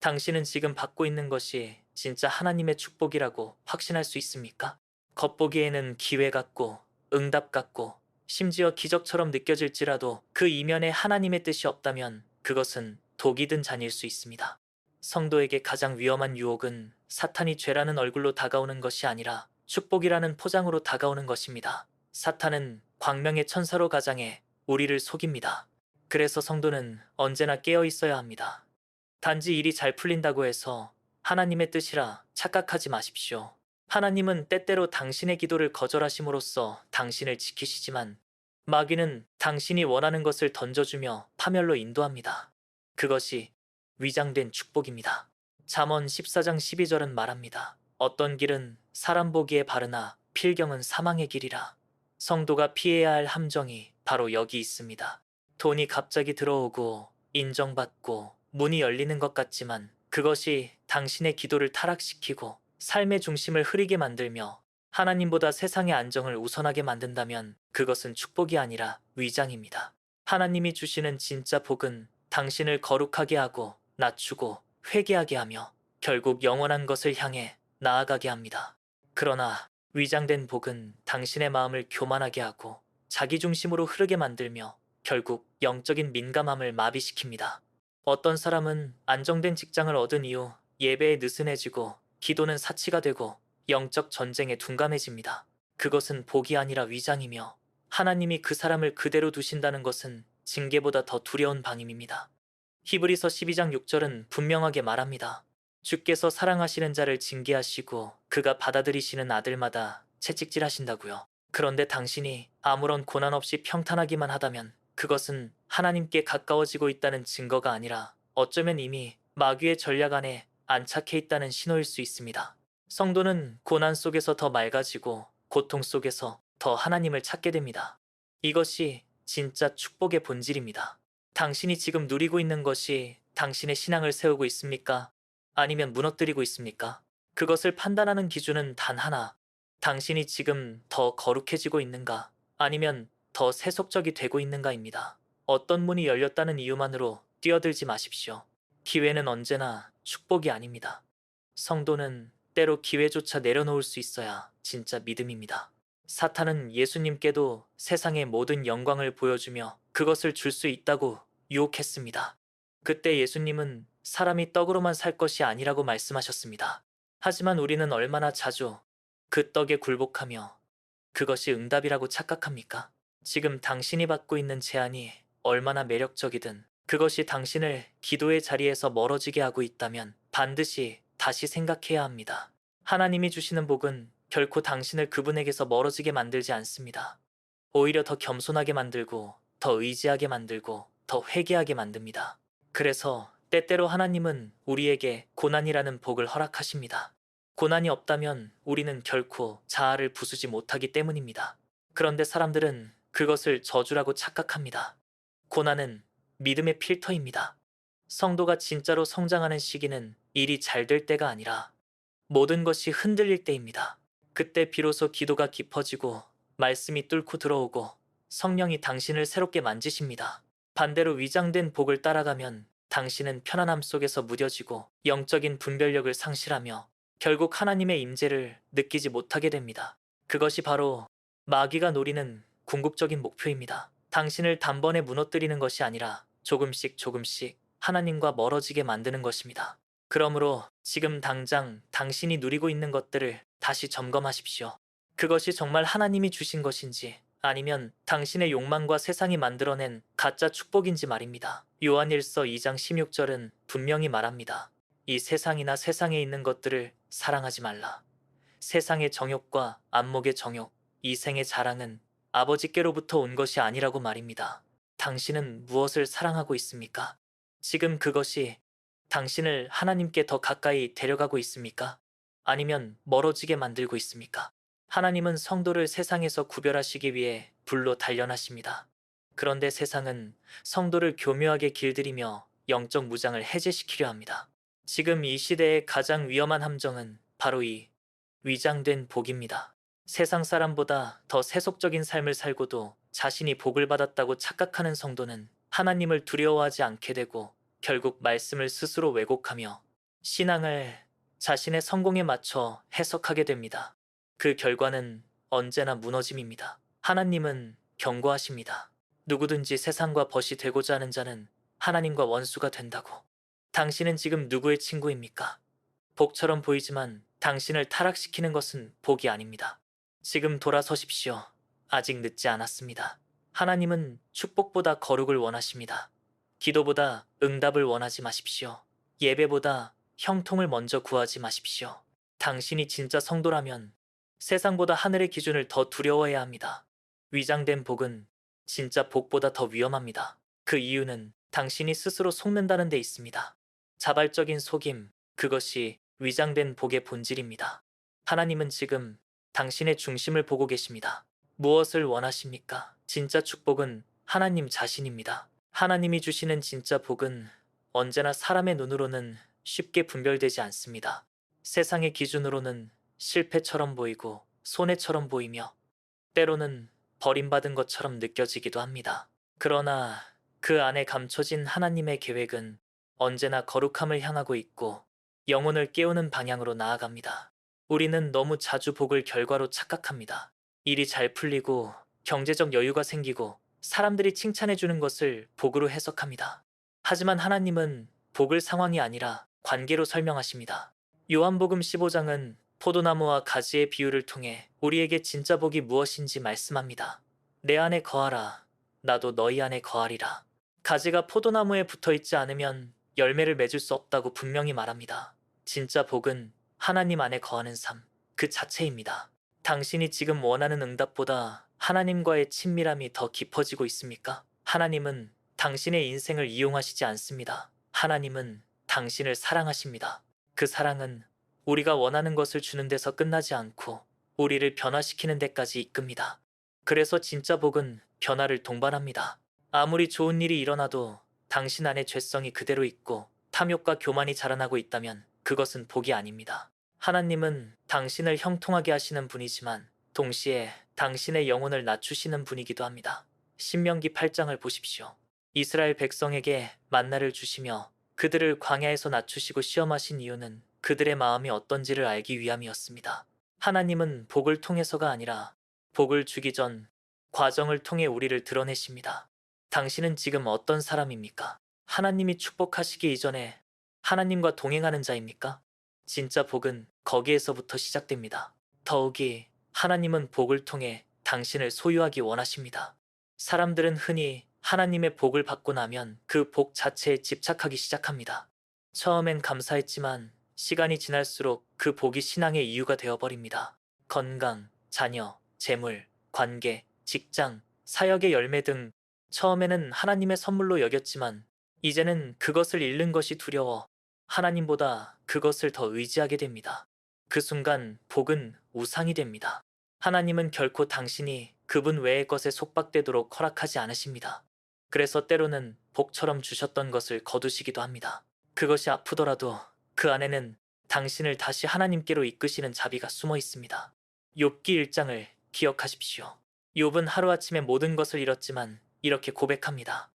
당신은 지금 받고 있는 것이 진짜 하나님의 축복이라고 확신할 수 있습니까? 겉보기에는 기회 같고 응답 같고 심지어 기적처럼 느껴질지라도 그 이면에 하나님의 뜻이 없다면 그것은 독이 든 잔일 수 있습니다. 성도에게 가장 위험한 유혹은 사탄이 죄라는 얼굴로 다가오는 것이 아니라 축복이라는 포장으로 다가오는 것입니다. 사탄은 광명의 천사로 가장해 우리를 속입니다. 그래서 성도는 언제나 깨어 있어야 합니다. 단지 일이 잘 풀린다고 해서 하나님의 뜻이라 착각하지 마십시오. 하나님은 때때로 당신의 기도를 거절하심으로써 당신을 지키시지만 마귀는 당신이 원하는 것을 던져주며 파멸로 인도합니다. 그것이 위장된 축복입니다. 잠언 14장 12절은 말합니다. 어떤 길은 사람 보기에 바르나 필경은 사망의 길이라. 성도가 피해야 할 함정이 바로 여기 있습니다. 돈이 갑자기 들어오고 인정받고 문이 열리는 것 같지만 그것이 당신의 기도를 타락시키고 삶의 중심을 흐리게 만들며 하나님보다 세상의 안정을 우선하게 만든다면 그것은 축복이 아니라 위장입니다. 하나님이 주시는 진짜 복은 당신을 거룩하게 하고 낮추고 회개하게 하며 결국 영원한 것을 향해 나아가게 합니다. 그러나 위장된 복은 당신의 마음을 교만하게 하고 자기중심으로 흐르게 만들며 결국 영적인 민감함을 마비시킵니다. 어떤 사람은 안정된 직장을 얻은 이후 예배에 느슨해지고 기도는 사치가 되고 영적 전쟁에 둔감해집니다. 그것은 복이 아니라 위장이며 하나님이 그 사람을 그대로 두신다는 것은 징계보다 더 두려운 방임입니다. 히브리서 12장 6절은 분명하게 말합니다. 주께서 사랑하시는 자를 징계하시고 그가 받아들이시는 아들마다 채찍질하신다고요. 그런데 당신이 아무런 고난 없이 평탄하기만 하다면 그것은 하나님께 가까워지고 있다는 증거가 아니라 어쩌면 이미 마귀의 전략 안에 안착해 있다는 신호일 수 있습니다. 성도는 고난 속에서 더 맑아지고 고통 속에서 더 하나님을 찾게 됩니다. 이것이 진짜 축복의 본질입니다. 당신이 지금 누리고 있는 것이 당신의 신앙을 세우고 있습니까? 아니면 무너뜨리고 있습니까? 그것을 판단하는 기준은 단 하나. 당신이 지금 더 거룩해지고 있는가? 아니면 더 세속적이 되고 있는가입니다. 어떤 문이 열렸다는 이유만으로 뛰어들지 마십시오. 기회는 언제나 축복이 아닙니다. 성도는 때로 기회조차 내려놓을 수 있어야 진짜 믿음입니다. 사탄은 예수님께도 세상의 모든 영광을 보여주며 그것을 줄 수 있다고 유혹했습니다. 그때 예수님은 사람이 떡으로만 살 것이 아니라고 말씀하셨습니다. 하지만 우리는 얼마나 자주 그 떡에 굴복하며 그것이 응답이라고 착각합니까? 지금 당신이 받고 있는 제안이 얼마나 매력적이든 그것이 당신을 기도의 자리에서 멀어지게 하고 있다면 반드시 다시 생각해야 합니다. 하나님이 주시는 복은 결코 당신을 그분에게서 멀어지게 만들지 않습니다. 오히려 더 겸손하게 만들고 더 의지하게 만들고 더 회개하게 만듭니다. 그래서 때때로 하나님은 우리에게 고난이라는 복을 허락하십니다. 고난이 없다면 우리는 결코 자아를 부수지 못하기 때문입니다. 그런데 사람들은 그것을 저주라고 착각합니다. 고난은 믿음의 필터입니다. 성도가 진짜로 성장하는 시기는 일이 잘 될 때가 아니라 모든 것이 흔들릴 때입니다. 그때 비로소 기도가 깊어지고 말씀이 뚫고 들어오고 성령이 당신을 새롭게 만지십니다. 반대로 위장된 복을 따라가면 당신은 편안함 속에서 무뎌지고 영적인 분별력을 상실하며 결국 하나님의 임재를 느끼지 못하게 됩니다. 그것이 바로 마귀가 노리는 궁극적인 목표입니다. 당신을 단번에 무너뜨리는 것이 아니라 조금씩 조금씩 하나님과 멀어지게 만드는 것입니다. 그러므로 지금 당장 당신이 누리고 있는 것들을 다시 점검하십시오. 그것이 정말 하나님이 주신 것인지 아니면 당신의 욕망과 세상이 만들어낸 가짜 축복인지 말입니다. 요한일서 2장 16절은 분명히 말합니다. 이 세상이나 세상에 있는 것들을 사랑하지 말라. 세상의 정욕과 안목의 정욕, 이생의 자랑은 아버지께로부터 온 것이 아니라고 말입니다. 당신은 무엇을 사랑하고 있습니까? 지금 그것이 당신을 하나님께 더 가까이 데려가고 있습니까? 아니면 멀어지게 만들고 있습니까? 하나님은 성도를 세상에서 구별하시기 위해 불로 단련하십니다. 그런데 세상은 성도를 교묘하게 길들이며 영적 무장을 해제시키려 합니다. 지금 이 시대의 가장 위험한 함정은 바로 이 위장된 복입니다. 세상 사람보다 더 세속적인 삶을 살고도 자신이 복을 받았다고 착각하는 성도는 하나님을 두려워하지 않게 되고 결국 말씀을 스스로 왜곡하며 신앙을 자신의 성공에 맞춰 해석하게 됩니다. 그 결과는 언제나 무너짐입니다. 하나님은 경고하십니다. 누구든지 세상과 벗이 되고자 하는 자는 하나님과 원수가 된다고. 당신은 지금 누구의 친구입니까? 복처럼 보이지만 당신을 타락시키는 것은 복이 아닙니다. 지금 돌아서십시오. 아직 늦지 않았습니다. 하나님은 축복보다 거룩을 원하십니다. 기도보다 응답을 원하지 마십시오. 예배보다 형통을 먼저 구하지 마십시오. 당신이 진짜 성도라면 세상보다 하늘의 기준을 더 두려워해야 합니다. 위장된 복은 진짜 복보다 더 위험합니다. 그 이유는 당신이 스스로 속는다는 데 있습니다. 자발적인 속임, 그것이 위장된 복의 본질입니다. 하나님은 지금 당신의 중심을 보고 계십니다. 무엇을 원하십니까? 진짜 축복은 하나님 자신입니다. 하나님이 주시는 진짜 복은 언제나 사람의 눈으로는 쉽게 분별되지 않습니다. 세상의 기준으로는 실패처럼 보이고 손해처럼 보이며 때로는 버림받은 것처럼 느껴지기도 합니다. 그러나 그 안에 감춰진 하나님의 계획은 언제나 거룩함을 향하고 있고 영혼을 깨우는 방향으로 나아갑니다. 우리는 너무 자주 복을 결과로 착각합니다. 일이 잘 풀리고 경제적 여유가 생기고 사람들이 칭찬해주는 것을 복으로 해석합니다. 하지만 하나님은 복을 상황이 아니라 관계로 설명하십니다. 요한복음 15장은 포도나무와 가지의 비유를 통해 우리에게 진짜 복이 무엇인지 말씀합니다. 내 안에 거하라. 나도 너희 안에 거하리라. 가지가 포도나무에 붙어 있지 않으면 열매를 맺을 수 없다고 분명히 말합니다. 진짜 복은 하나님 안에 거하는 삶, 그 자체입니다. 당신이 지금 원하는 응답보다 하나님과의 친밀함이 더 깊어지고 있습니까? 하나님은 당신의 인생을 이용하시지 않습니다. 하나님은 당신을 사랑하십니다. 그 사랑은 우리가 원하는 것을 주는 데서 끝나지 않고 우리를 변화시키는 데까지 이끕니다. 그래서 진짜 복은 변화를 동반합니다. 아무리 좋은 일이 일어나도 당신 안에 죄성이 그대로 있고 탐욕과 교만이 자라나고 있다면 그것은 복이 아닙니다. 하나님은 당신을 형통하게 하시는 분이지만 동시에 당신의 영혼을 낮추시는 분이기도 합니다. 신명기 8장을 보십시오. 이스라엘 백성에게 만나를 주시며 그들을 광야에서 낮추시고 시험하신 이유는 그들의 마음이 어떤지를 알기 위함이었습니다. 하나님은 복을 통해서가 아니라 복을 주기 전 과정을 통해 우리를 드러내십니다. 당신은 지금 어떤 사람입니까? 하나님이 축복하시기 이전에 하나님과 동행하는 자입니까? 진짜 복은 거기에서부터 시작됩니다. 더욱이 하나님은 복을 통해 당신을 소유하기 원하십니다. 사람들은 흔히 하나님의 복을 받고 나면 그 복 자체에 집착하기 시작합니다. 처음엔 감사했지만 시간이 지날수록 그 복이 신앙의 이유가 되어버립니다. 건강, 자녀, 재물, 관계, 직장, 사역의 열매 등 처음에는 하나님의 선물로 여겼지만 이제는 그것을 잃는 것이 두려워 하나님보다 그것을 더 의지하게 됩니다. 그 순간 복은 우상이 됩니다. 하나님은 결코 당신이 그분 외의 것에 속박되도록 허락하지 않으십니다. 그래서 때로는 복처럼 주셨던 것을 거두시기도 합니다. 그것이 아프더라도 그 안에는 당신을 다시 하나님께로 이끄시는 자비가 숨어 있습니다. 욥기 1장을 기억하십시오. 욥은 하루아침에 모든 것을 잃었지만 이렇게 고백합니다.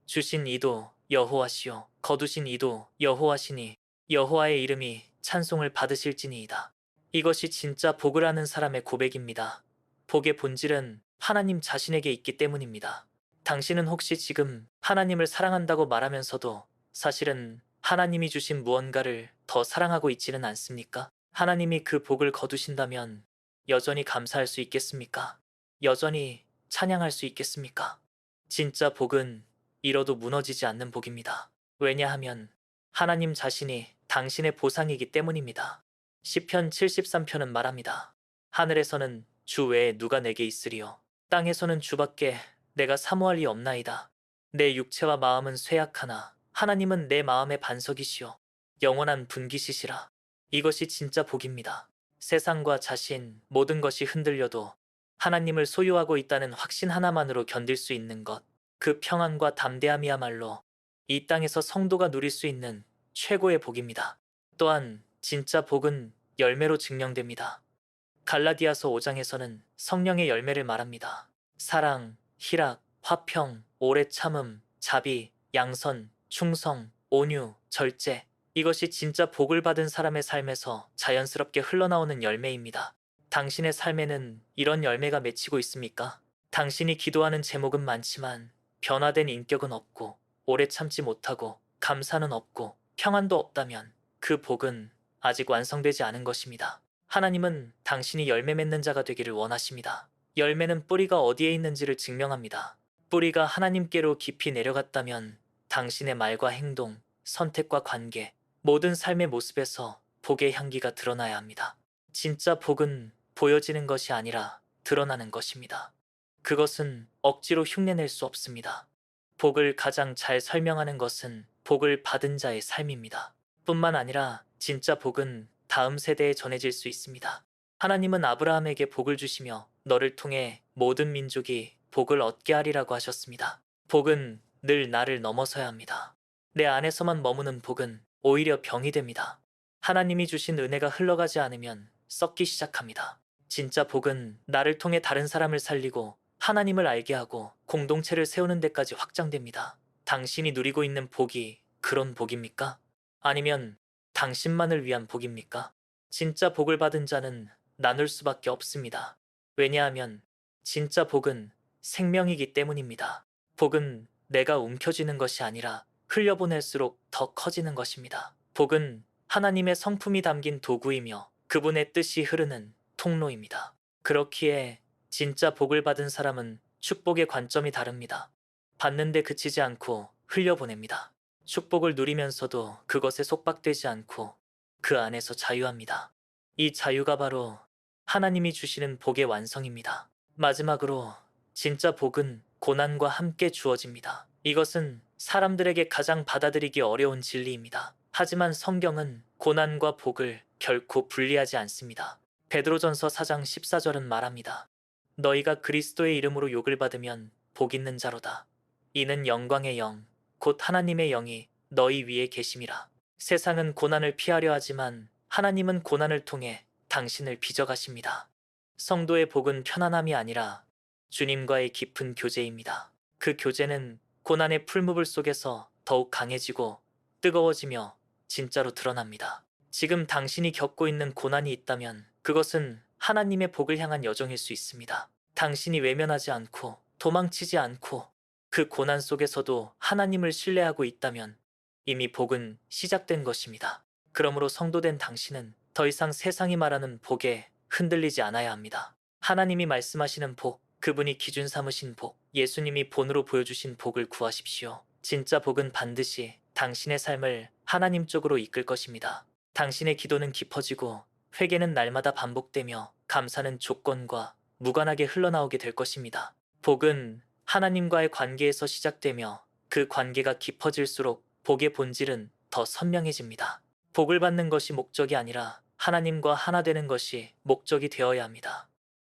주신 이도 여호와시요 거두신 이도 여호와시니 여호와의 이름이 찬송을 받으실지니이다. 이것이 진짜 복을 아는 사람의 고백입니다. 복의 본질은 하나님 자신에게 있기 때문입니다. 당신은 혹시 지금 하나님을 사랑한다고 말하면서도 사실은 하나님이 주신 무언가를 더 사랑하고 있지는 않습니까? 하나님이 그 복을 거두신다면 여전히 감사할 수 있겠습니까? 여전히 찬양할 수 있겠습니까? 진짜 복은 잃어도 무너지지 않는 복입니다. 왜냐하면 하나님 자신이 당신의 보상이기 때문입니다. 시편 73편은 말합니다. 하늘에서는 주 외에 누가 내게 있으리요. 땅에서는 주밖에 내가 사모할 리 없나이다. 내 육체와 마음은 쇠약하나 하나님은 내 마음의 반석이시요 영원한 분기시시라. 이것이 진짜 복입니다. 세상과 자신 모든 것이 흔들려도 하나님을 소유하고 있다는 확신 하나만으로 견딜 수 있는 것, 그 평안과 담대함이야말로 이 땅에서 성도가 누릴 수 있는 최고의 복입니다. 또한 진짜 복은 열매로 증명됩니다. 갈라디아서 5장에서는 성령의 열매를 말합니다. 사랑, 희락, 화평, 오래 참음, 자비, 양선, 충성, 온유, 절제. 이것이 진짜 복을 받은 사람의 삶에서 자연스럽게 흘러나오는 열매입니다. 당신의 삶에는 이런 열매가 맺히고 있습니까? 당신이 기도하는 제목은 많지만 변화된 인격은 없고 오래 참지 못하고 감사는 없고 평안도 없다면 그 복은 아직 완성되지 않은 것입니다. 하나님은 당신이 열매 맺는 자가 되기를 원하십니다. 열매는 뿌리가 어디에 있는지를 증명합니다. 뿌리가 하나님께로 깊이 내려갔다면 당신의 말과 행동, 선택과 관계, 모든 삶의 모습에서 복의 향기가 드러나야 합니다. 진짜 복은 보여지는 것이 아니라 드러나는 것입니다. 그것은 억지로 흉내낼 수 없습니다. 복을 가장 잘 설명하는 것은 복을 받은 자의 삶입니다. 뿐만 아니라 진짜 복은 다음 세대에 전해질 수 있습니다. 하나님은 아브라함에게 복을 주시며 너를 통해 모든 민족이 복을 얻게 하리라고 하셨습니다. 복은 늘 나를 넘어서야 합니다. 내 안에서만 머무는 복은 오히려 병이 됩니다. 하나님이 주신 은혜가 흘러가지 않으면 썩기 시작합니다. 진짜 복은 나를 통해 다른 사람을 살리고 하나님을 알게 하고 공동체를 세우는 데까지 확장됩니다. 당신이 누리고 있는 복이 그런 복입니까? 아니면 당신만을 위한 복입니까? 진짜 복을 받은 자는 나눌 수밖에 없습니다. 왜냐하면 진짜 복은 생명이기 때문입니다. 복은 내가 움켜쥐는 것이 아니라 흘려보낼수록 더 커지는 것입니다. 복은 하나님의 성품이 담긴 도구이며 그분의 뜻이 흐르는 통로입니다. 그렇기에 진짜 복을 받은 사람은 축복의 관점이 다릅니다. 받는데 그치지 않고 흘려보냅니다. 축복을 누리면서도 그것에 속박되지 않고 그 안에서 자유합니다. 이 자유가 바로 하나님이 주시는 복의 완성입니다. 마지막으로 진짜 복은 고난과 함께 주어집니다. 이것은 사람들에게 가장 받아들이기 어려운 진리입니다. 하지만 성경은 고난과 복을 결코 분리하지 않습니다. 베드로전서 4장 14절은 말합니다. 너희가 그리스도의 이름으로 욕을 받으면 복 있는 자로다. 이는 영광의 영, 곧 하나님의 영이 너희 위에 계심이라. 세상은 고난을 피하려 하지만 하나님은 고난을 통해 당신을 빚어가십니다. 성도의 복은 편안함이 아니라 주님과의 깊은 교제입니다. 그 교제는 고난의 풀무불 속에서 더욱 강해지고 뜨거워지며 진짜로 드러납니다. 지금 당신이 겪고 있는 고난이 있다면 그것은 하나님의 복을 향한 여정일 수 있습니다. 당신이 외면하지 않고 도망치지 않고 그 고난 속에서도 하나님을 신뢰하고 있다면 이미 복은 시작된 것입니다. 그러므로 성도된 당신은 더 이상 세상이 말하는 복에 흔들리지 않아야 합니다. 하나님이 말씀하시는 복, 그분이 기준 삼으신 복, 예수님이 본으로 보여주신 복을 구하십시오. 진짜 복은 반드시 당신의 삶을 하나님 쪽으로 이끌 것입니다. 당신의 기도는 깊어지고 회개는 날마다 반복되며 감사는 조건과 무관하게 흘러나오게 될 것입니다. 복은 하나님과의 관계에서 시작되며 그 관계가 깊어질수록 복의 본질은 더 선명해집니다. 복을 받는 것이 목적이 아니라 하나님과 하나 되는 것이 목적이 되어야 합니다.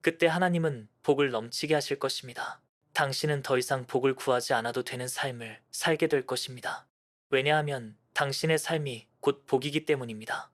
그때 하나님은 복을 넘치게 하실 것입니다. 당신은 더 이상 복을 구하지 않아도 되는 삶을 살게 될 것입니다. 왜냐하면 당신의 삶이 곧 복이기 때문입니다.